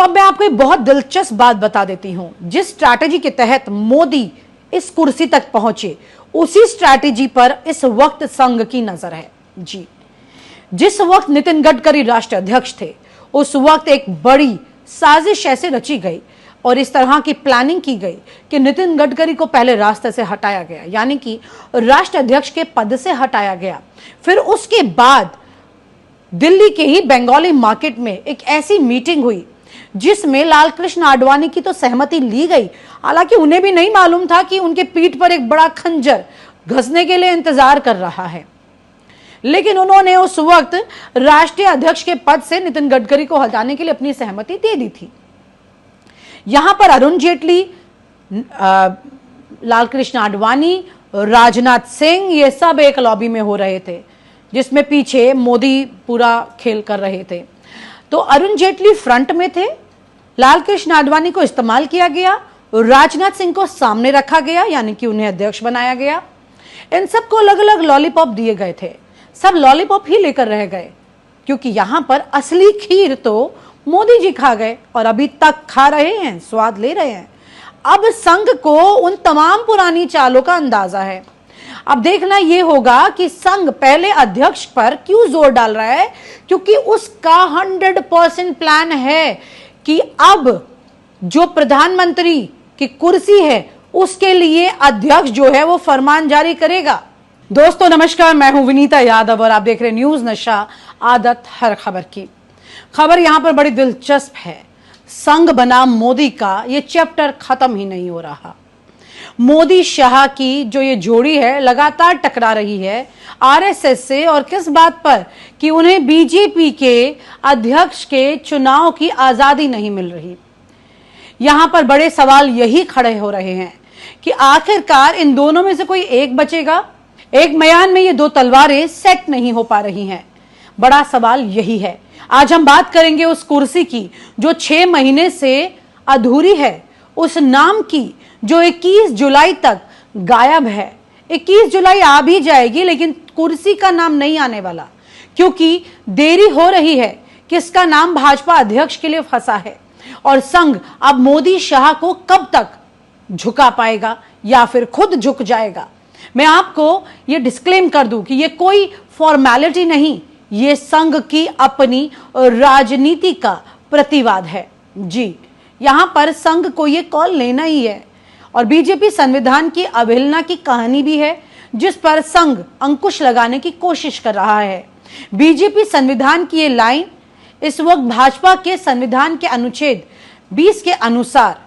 तो अब मैं आपको एक बहुत दिलचस्प बात बता देती हूं। जिस स्ट्रैटेजी के तहत मोदी इस कुर्सी तक पहुंचे, उसी स्ट्रैटेजी पर इस वक्त संघ की नजर है। जी, जिस वक्त नितिन गडकरी राष्ट्रीय अध्यक्ष थे, उस वक्त एक बड़ी साजिश ऐसे रची गई और इस तरह की प्लानिंग की गई कि नितिन गडकरी को पहले रास्ते से हटाया गया, यानी कि राष्ट्रीय अध्यक्ष के पद से हटाया गया। फिर उसके बाद दिल्ली के ही बंगाली मार्केट में एक ऐसी मीटिंग हुई जिसमें लालकृष्ण आडवाणी की तो सहमति ली गई। हालांकि उन्हें भी नहीं मालूम था कि उनके पीठ पर एक बड़ा खंजर घसने के लिए इंतजार कर रहा है, लेकिन उन्होंने उस वक्त राष्ट्रीय अध्यक्ष के पद से नितिन गडकरी को हटाने के लिए अपनी सहमति दे दी थी। यहां पर अरुण जेटली, लालकृष्ण आडवाणी, राजनाथ सिंह, ये सब एक लॉबी में हो रहे थे जिसमें पीछे मोदी पूरा खेल कर रहे थे। तो अरुण जेटली फ्रंट में थे, लालकृष्ण आडवाणी को इस्तेमाल किया गया, राजनाथ सिंह को सामने रखा गया, यानी कि उन्हें अध्यक्ष बनाया गया। इन सबको अलग अलग लॉलीपॉप दिए गए थे, सब लॉलीपॉप ही लेकर रह गए, क्योंकि यहां पर असली खीर तो मोदी जी खा गए और अभी तक खा रहे हैं, स्वाद ले रहे हैं। अब संघ को उन तमाम पुरानी चालों का अंदाजा है। अब देखना यह होगा कि संघ पहले अध्यक्ष पर क्यों जोर डाल रहा है, क्योंकि उसका 100% प्लान है कि अब जो प्रधानमंत्री की कुर्सी है उसके लिए अध्यक्ष जो है वो फरमान जारी करेगा। दोस्तों नमस्कार, मैं हूं विनीता यादव और आप देख रहे हैं न्यूज नशा, आदत हर खबर की। खबर यहां पर बड़ी दिलचस्प है। संघ बनाम मोदी का ये चैप्टर खत्म ही नहीं हो रहा। मोदी शाह की जो ये जोड़ी है लगातार टकरा रही है आरएसएस से, और किस बात पर कि उन्हें बीजेपी के अध्यक्ष के चुनाव की आजादी नहीं मिल रही। यहां पर बड़े सवाल यही खड़े हो रहे हैं कि आखिरकार इन दोनों में से कोई एक बचेगा। एक म्यान में ये दो तलवारें सेट नहीं हो पा रही हैं। बड़ा सवाल यही है। आज हम बात करेंगे उस कुर्सी की जो 6 महीने से अधूरी है, उस नाम की जो 21 जुलाई तक गायब है। 21 जुलाई आ भी जाएगी लेकिन कुर्सी का नाम नहीं आने वाला, क्योंकि देरी हो रही है। किसका नाम भाजपा अध्यक्ष के लिए फंसा है और संघ अब मोदी शाह को कब तक झुका पाएगा या फिर खुद झुक जाएगा। मैं आपको ये डिस्क्लेम कर दूं कि ये कोई फॉर्मेलिटी नहीं, ये संघ की अपनी राजनीति का प्रतिवाद है। जी, यहां पर संघ को ये कॉल लेना ही है और बीजेपी संविधान की अवहेलना की कहानी भी है जिस पर संघ अंकुश लगाने की कोशिश कर रहा है। बीजेपी संविधान की ये लाइन इस वक्त भाजपा के संविधान के अनुच्छेद 20 के अनुसार,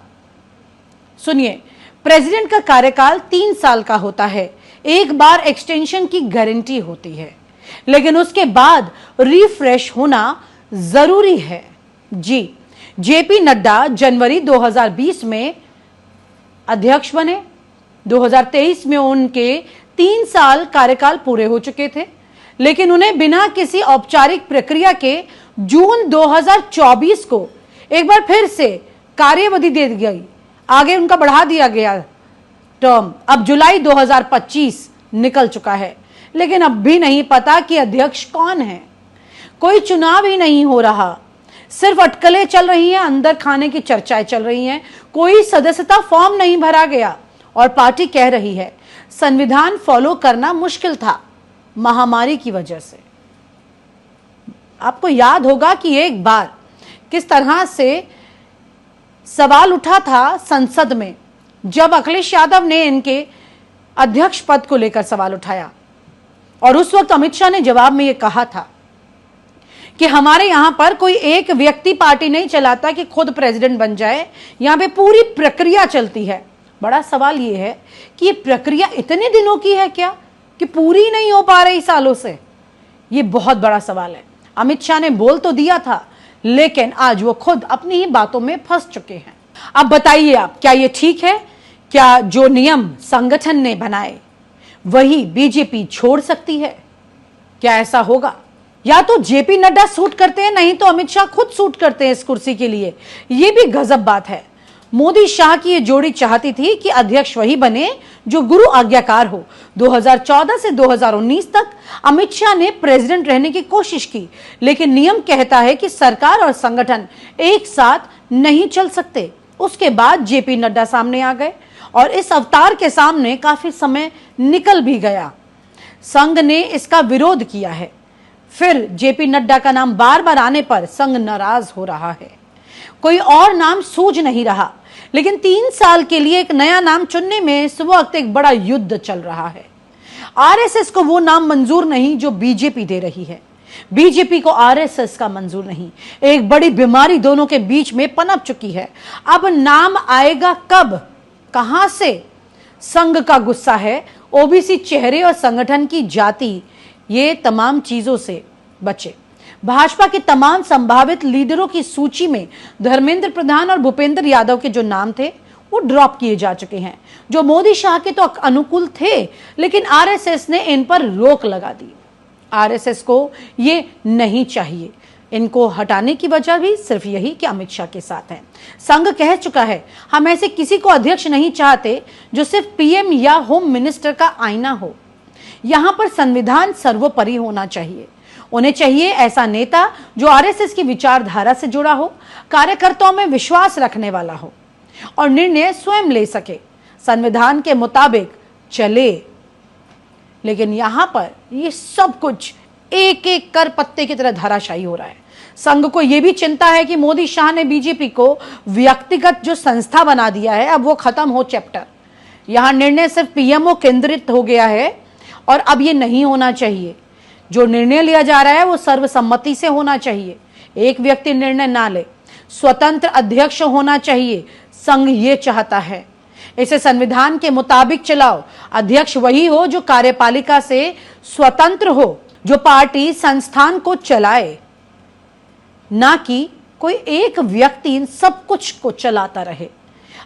सुनिए, प्रेसिडेंट का कार्यकाल 3 साल का होता है। एक बार एक्सटेंशन की गारंटी होती है, लेकिन उसके बाद रिफ्रेश होना जरूरी है। जी, जेपी नड्डा जनवरी 2020 में अध्यक्ष बने। 2023 में उनके 3 साल कार्यकाल पूरे हो चुके थे, लेकिन उन्हें बिना किसी औपचारिक प्रक्रिया के जून 2024 को एक बार फिर से कार्यवधि दे दी गई। आगे उनका बढ़ा दिया गया टर्म। अब जुलाई 2025 निकल चुका है, लेकिन अब भी नहीं पता कि अध्यक्ष कौन है। कोई चुनाव ही नहीं हो रहा, सिर्फ अटकलें चल रही हैं, अंदर खाने की चर्चाएं चल रही हैं। कोई सदस्यता फॉर्म नहीं भरा गया और पार्टी कह रही है संविधान फॉलो करना मुश्किल था महामारी की वजह से। आपको याद होगा कि एक बार किस तरह से सवाल उठा था संसद में जब अखिलेश यादव ने इनके अध्यक्ष पद को लेकर सवाल उठाया, और उस वक्त अमित शाह ने जवाब में यह कहा था कि हमारे यहां पर कोई एक व्यक्ति पार्टी नहीं चलाता कि खुद प्रेसिडेंट बन जाए, यहां पे पूरी प्रक्रिया चलती है। बड़ा सवाल यह है कि ये प्रक्रिया इतने दिनों की है क्या कि पूरी नहीं हो पा रही सालों से। ये बहुत बड़ा सवाल है। अमित शाह ने बोल तो दिया था, लेकिन आज वो खुद अपनी ही बातों में फंस चुके हैं। अब बताइए आप, क्या ये ठीक है? क्या जो नियम संगठन ने बनाए वही बीजेपी छोड़ सकती है? क्या ऐसा होगा? या तो जेपी नड्डा सूट करते हैं, नहीं तो अमित शाह खुद सूट करते हैं इस कुर्सी के लिए। यह भी गजब बात है। मोदी शाह की ये जोड़ी चाहती थी कि अध्यक्ष वही बने जो गुरु आज्ञाकार हो। 2014 से 2019 तक अमित शाह ने प्रेसिडेंट रहने की कोशिश की, लेकिन नियम कहता है कि सरकार और संगठन एक साथ नहीं चल सकते। उसके बाद जेपी नड्डा सामने आ गए और इस अवतार के सामने काफी समय निकल भी गया। संघ ने इसका विरोध किया है। फिर जेपी नड्डा का नाम बार बार आने पर संघ नाराज हो रहा है। कोई और नाम सूझ नहीं रहा, लेकिन 3 साल के लिए एक नया नाम चुनने में इस वक्त एक बड़ा युद्ध चल रहा है। आरएसएस को वो नाम मंजूर नहीं जो बीजेपी दे रही है, बीजेपी को आरएसएस का मंजूर नहीं। एक बड़ी बीमारी दोनों के बीच में पनप चुकी है। अब नाम आएगा कब, कहां से? संघ का गुस्सा है ओबीसी चेहरे और संगठन की जाति, ये तमाम चीजों से बचे। भाजपा के तमाम संभावित लीडरों की सूची में धर्मेंद्र प्रधान और भूपेंद्र यादव के जो नाम थे वो ड्रॉप किए जा चुके हैं, जो मोदी शाह के तो अनुकूल थे, लेकिन आरएसएस ने इन पर रोक लगा दी। आरएसएस को ये नहीं चाहिए। इनको हटाने की वजह भी सिर्फ यही कि अमित शाह के साथ हैं। संघ कह चुका है, हम ऐसे किसी को अध्यक्ष नहीं चाहते जो सिर्फ पीएम या होम मिनिस्टर का आईना हो। यहां पर संविधान सर्वोपरि होना चाहिए। उन्हें चाहिए ऐसा नेता जो आरएसएस की विचारधारा से जुड़ा हो, कार्यकर्ताओं में विश्वास रखने वाला हो और निर्णय स्वयं ले सके, संविधान के मुताबिक चले। लेकिन यहां पर ये सब कुछ एक एक कर पत्ते की तरह धराशायी हो रहा है। संघ को यह भी चिंता है कि मोदी शाह ने बीजेपी को व्यक्तिगत जो संस्था बना दिया है, अब वो खत्म हो चैप्टर। यहां निर्णय सिर्फ पीएमओ केंद्रित हो गया है और अब ये नहीं होना चाहिए। जो निर्णय लिया जा रहा है वो सर्वसम्मति से होना चाहिए, एक व्यक्ति निर्णय ना ले। स्वतंत्र अध्यक्ष होना चाहिए, संघ ये चाहता है। इसे संविधान के मुताबिक चलाओ। अध्यक्ष वही हो जो कार्यपालिका से स्वतंत्र हो, जो पार्टी संस्थान को चलाए, ना कि कोई एक व्यक्ति इन सब कुछ को चलाता रहे।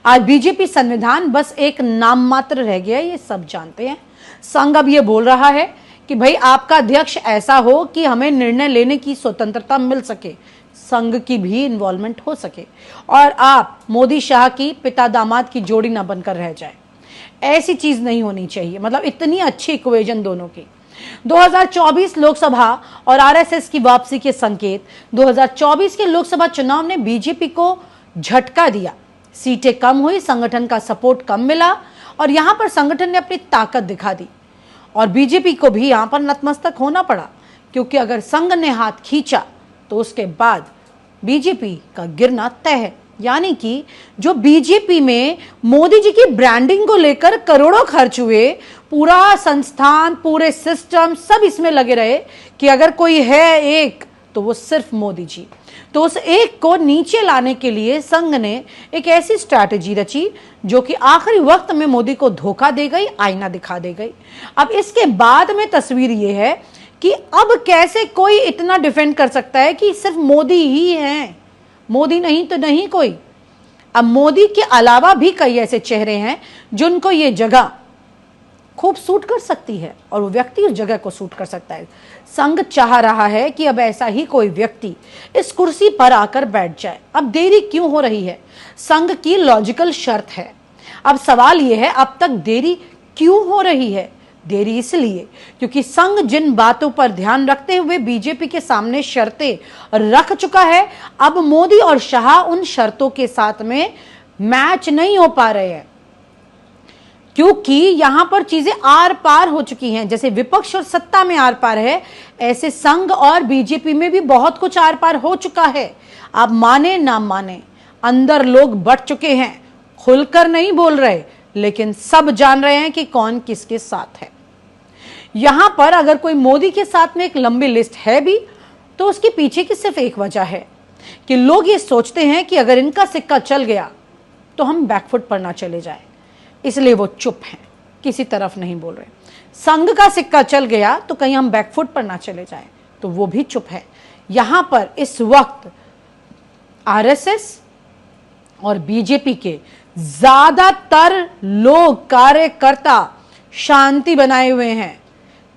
आज बीजेपी संविधान बस एक नाम मात्र रह गया, ये सब जानते हैं। संघ अब ये बोल रहा है कि भाई आपका अध्यक्ष ऐसा हो कि हमें निर्णय लेने की स्वतंत्रता मिल सके, संघ की भी इन्वॉल्वमेंट हो सके और आप मोदी शाह की पिता दामाद की जोड़ी ना बनकर रह जाए। ऐसी चीज नहीं होनी चाहिए। मतलब इतनी अच्छी इक्वेशन दोनों की। 2024 लोकसभा और आरएसएस की वापसी के संकेत। 2024 के लोकसभा चुनाव ने बीजेपी को झटका दिया। सीटें कम हुई, संगठन का सपोर्ट कम मिला और यहां पर संगठन ने अपनी ताकत दिखा दी और बीजेपी को भी यहां पर नतमस्तक होना पड़ा, क्योंकि अगर संघ ने हाथ खींचा तो उसके बाद बीजेपी का गिरना तय है। यानी कि जो बीजेपी में मोदी जी की ब्रांडिंग को लेकर करोड़ों खर्च हुए, पूरा संस्थान, पूरे सिस्टम सब इसमें लगे रहे कि अगर कोई है एक तो वो सिर्फ मोदी जी। तो उस एक को नीचे लाने के लिए संघ ने एक ऐसी स्ट्रैटेजी रची जो कि आखिरी वक्त में मोदी को धोखा दे गई, आईना दिखा दे गई। अब इसके बाद में तस्वीर ये है कि अब कैसे कोई इतना डिफेंड कर सकता है कि सिर्फ मोदी ही हैं, मोदी नहीं तो नहीं कोई। अब मोदी के अलावा भी कई ऐसे चेहरे हैं जिनको ये जगह खूब सूट कर सकती है और वो व्यक्ति उस जगह को सूट कर सकता है। संघ चाह रहा है कि अब ऐसा ही कोई व्यक्ति इस कुर्सी पर आकर बैठ जाए। अब देरी क्यों हो रही है? संघ की लॉजिकल शर्त है। अब सवाल यह है, अब तक देरी क्यों हो रही है? देरी इसलिए क्योंकि संघ जिन बातों पर ध्यान रखते हुए बीजेपी के सामने शर्तें रख चुका है, अब मोदी और शाह उन शर्तों के साथ में मैच नहीं हो पा रहे हैं, क्योंकि यहां पर चीजें आर पार हो चुकी हैं। जैसे विपक्ष और सत्ता में आर पार है, ऐसे संघ और बीजेपी में भी बहुत कुछ आर पार हो चुका है। आप माने ना माने, अंदर लोग बढ़ चुके हैं, खुलकर नहीं बोल रहे, लेकिन सब जान रहे हैं कि कौन किसके साथ है। यहां पर अगर कोई मोदी के साथ में एक लंबी लिस्ट है भी, तो उसके पीछे की सिर्फ एक वजह है कि लोग ये सोचते हैं कि अगर इनका सिक्का चल गया तो हम बैकफुट पर ना चले जाए, इसलिए वो चुप हैं, किसी तरफ नहीं बोल रहे। संघ का सिक्का चल गया तो कहीं हम बैकफुट पर ना चले जाएं, तो वो भी चुप है। यहां पर इस वक्त आरएसएस और बीजेपी के ज्यादातर लोग, कार्यकर्ता शांति बनाए हुए हैं।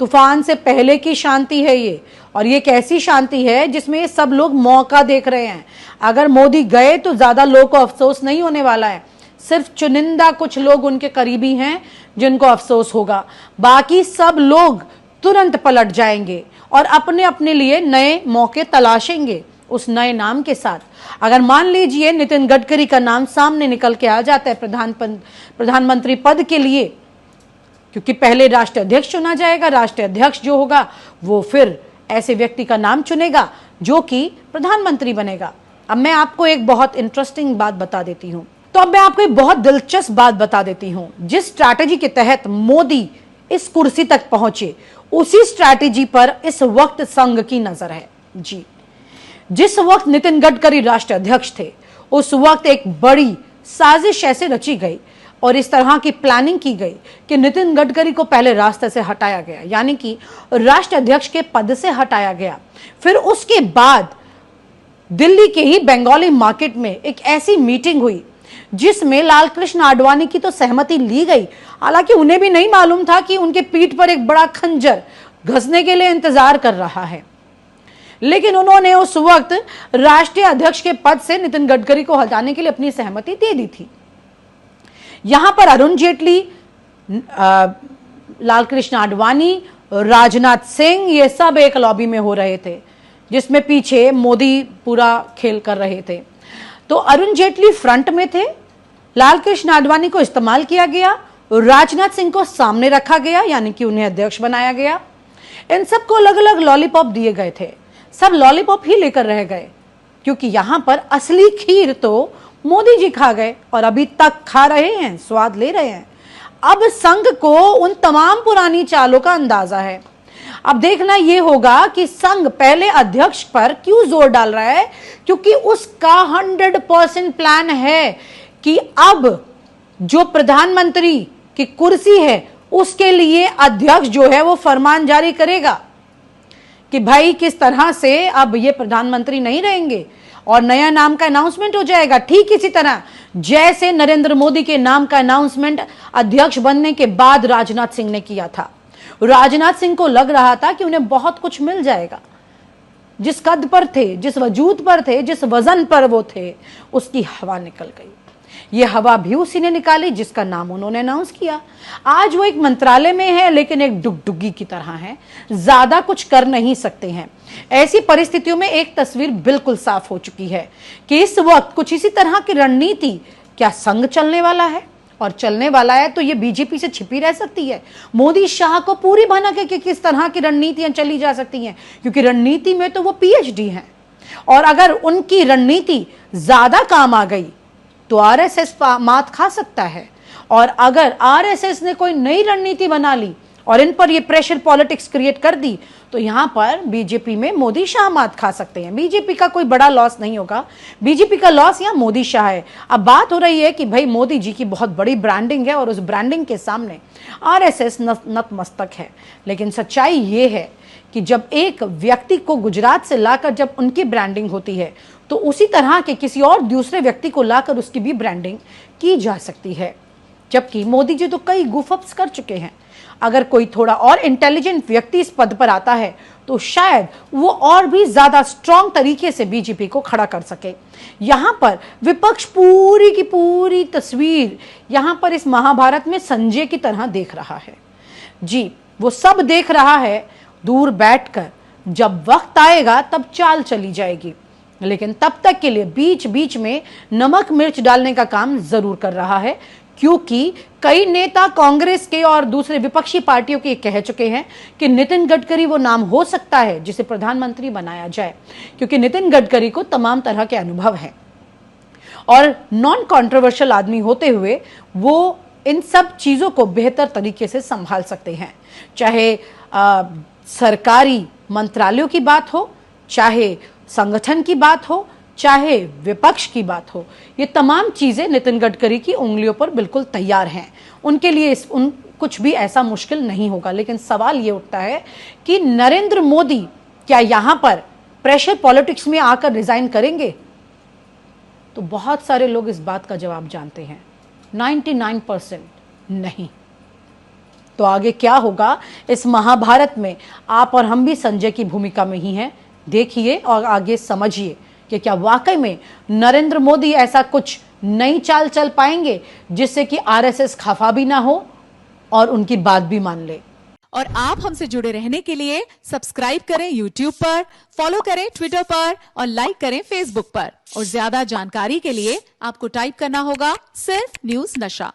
तूफान से पहले की शांति है ये, और ये कैसी शांति है जिसमें सब लोग मौका देख रहे हैं। अगर मोदी गए तो ज्यादा लोगों को अफसोस नहीं होने वाला है, सिर्फ चुनिंदा कुछ लोग उनके करीबी हैं जिनको अफसोस होगा, बाकी सब लोग तुरंत पलट जाएंगे और अपने अपने लिए नए मौके तलाशेंगे उस नए नाम के साथ। अगर मान लीजिए नितिन गडकरी का नाम सामने निकल के आ जाता है प्रधानमंत्री पद के लिए, क्योंकि पहले राष्ट्रीय अध्यक्ष चुना जाएगा, राष्ट्रीय अध्यक्ष जो होगा वो फिर ऐसे व्यक्ति का नाम चुनेगा जो कि प्रधानमंत्री बनेगा। अब मैं आपको एक बहुत इंटरेस्टिंग बात बता देती हूं। तो अब मैं आपको एक बहुत दिलचस्प बात बता देती हूं। जिस स्ट्रैटेजी के तहत मोदी इस कुर्सी तक पहुंचे, उसी स्ट्रैटेजी पर इस वक्त संघ की नजर है। जी, जिस वक्त नितिन गडकरी राष्ट्रीय अध्यक्ष थे, उस वक्त एक बड़ी साजिश ऐसे रची गई और इस तरह की प्लानिंग की गई कि नितिन गडकरी को पहले रास्ते से हटाया गया, यानी कि राष्ट्रीय अध्यक्ष के पद से हटाया गया। फिर उसके बाद दिल्ली के ही बंगाली मार्केट में एक ऐसी मीटिंग हुई जिसमें लालकृष्ण आडवाणी की तो सहमति ली गई, हालांकि उन्हें भी नहीं मालूम था कि उनके पीठ पर एक बड़ा खंजर घसने के लिए इंतजार कर रहा है। लेकिन उन्होंने उस वक्त राष्ट्रीय अध्यक्ष के पद से नितिन गडकरी को हटाने के लिए अपनी सहमति दे दी थी। यहां पर अरुण जेटली, लालकृष्ण आडवाणी, राजनाथ सिंह, ये सब एक लॉबी में हो रहे थे जिसमें पीछे मोदी पूरा खेल कर रहे थे। तो अरुण जेटली फ्रंट में थे, लालकृष्ण आडवाणी को इस्तेमाल किया गया, राजनाथ सिंह को सामने रखा गया, यानी कि उन्हें अध्यक्ष बनाया गया। इन सबको अलग अलग लॉलीपॉप दिए गए थे, सब लॉलीपॉप ही लेकर रह गए, क्योंकि यहां पर असली खीर तो मोदी जी खा गए और अभी तक खा रहे हैं, स्वाद ले रहे हैं। अब संघ को उन तमाम पुरानी चालों का अंदाजा है। अब देखना यह होगा कि संघ पहले अध्यक्ष पर क्यों जोर डाल रहा है, क्योंकि उसका 100% प्लान है कि अब जो प्रधानमंत्री की कुर्सी है उसके लिए अध्यक्ष जो है वो फरमान जारी करेगा कि भाई किस तरह से अब ये प्रधानमंत्री नहीं रहेंगे और नया नाम का अनाउंसमेंट हो जाएगा। ठीक इसी तरह जैसे नरेंद्र मोदी के नाम का अनाउंसमेंट अध्यक्ष बनने के बाद राजनाथ सिंह ने किया था। राजनाथ सिंह को लग रहा था कि उन्हें बहुत कुछ मिल जाएगा, जिस कद पर थे, जिस वजूद पर थे, जिस वजन पर वो थे, उसकी हवा निकल गई। ये हवा भी उसी ने निकाली जिसका नाम उन्होंने अनाउंस किया। आज वो एक मंत्रालय में है, लेकिन एक डुगडुगी की तरह है, ज्यादा कुछ कर नहीं सकते हैं। ऐसी परिस्थितियों में एक तस्वीर बिल्कुल साफ हो चुकी है कि इस वक्त कुछ इसी तरह की रणनीति क्या संघ चलने वाला है, और चलने वाला है तो ये बीजेपी से छिपी रह सकती है। मोदी शाह को पूरी भनक है कि किस तरह की रणनीतियां चली जा सकती हैं, क्योंकि रणनीति में तो वो पीएचडी हैं, और अगर उनकी रणनीति ज्यादा काम आ गई तो आरएसएस मात खा सकता है। और अगर आरएसएस ने कोई नई रणनीति बना ली और इन पर ये प्रेशर पॉलिटिक्स क्रिएट कर दी तो यहां पर बीजेपी में मोदी शाह मात खा सकते हैं। बीजेपी का कोई बड़ा लॉस नहीं होगा, बीजेपी का लॉस यहां मोदी शाह है। अब बात हो रही है कि भाई मोदी जी की बहुत बड़ी ब्रांडिंग है और उस ब्रांडिंग के सामने आरएसएस नतमस्तक है। लेकिन सच्चाई ये है कि जब एक व्यक्ति को गुजरात से लाकर जब उनकी ब्रांडिंग होती है तो उसी तरह के किसी और दूसरे व्यक्ति को लाकर उसकी भी ब्रांडिंग की जा सकती है। जबकि मोदी जी तो कई गुफअप्स कर चुके हैं। अगर कोई थोड़ा और इंटेलिजेंट व्यक्ति इस पद पर आता है तो शायद वो और भी ज्यादा स्ट्रॉन्ग तरीके से बीजेपी को खड़ा कर सके। यहां पर विपक्ष पूरी की पूरी तस्वीर यहां पर इस महाभारत में संजय की तरह देख रहा है। जी, वो सब देख रहा है दूर बैठकर। जब वक्त आएगा तब चाल चली जाएगी, लेकिन तब तक के लिए बीच बीच में नमक मिर्च डालने का काम जरूर कर रहा है, क्योंकि कई नेता कांग्रेस के और दूसरे विपक्षी पार्टियों के कह चुके हैं कि नितिन गडकरी वो नाम हो सकता है जिसे प्रधानमंत्री बनाया जाए, क्योंकि नितिन गडकरी को तमाम तरह के अनुभव हैं और नॉन कंट्रोवर्शियल आदमी होते हुए वो इन सब चीजों को बेहतर तरीके से संभाल सकते हैं। चाहे सरकारी मंत्रालयों की बात हो, चाहे संगठन की बात हो, चाहे विपक्ष की बात हो, ये तमाम चीजें नितिन गडकरी की उंगलियों पर बिल्कुल तैयार हैं। उनके लिए कुछ भी ऐसा मुश्किल नहीं होगा। लेकिन सवाल ये उठता है कि नरेंद्र मोदी क्या यहां पर प्रेशर पॉलिटिक्स में आकर रिजाइन करेंगे? तो बहुत सारे लोग इस बात का जवाब जानते हैं, 99% नहीं। तो आगे क्या होगा इस महाभारत में आप और हम भी संजय की भूमिका में ही हैं। देखिए और आगे समझिए कि क्या वाकई में नरेंद्र मोदी ऐसा कुछ नई चाल चल पाएंगे जिससे कि आरएसएस खफा भी ना हो और उनकी बात भी मान ले। और आप हमसे जुड़े रहने के लिए सब्सक्राइब करें YouTube पर, फॉलो करें ट्विटर पर और लाइक करें Facebook पर। और ज्यादा जानकारी के लिए आपको टाइप करना होगा सिर्फ न्यूज नशा।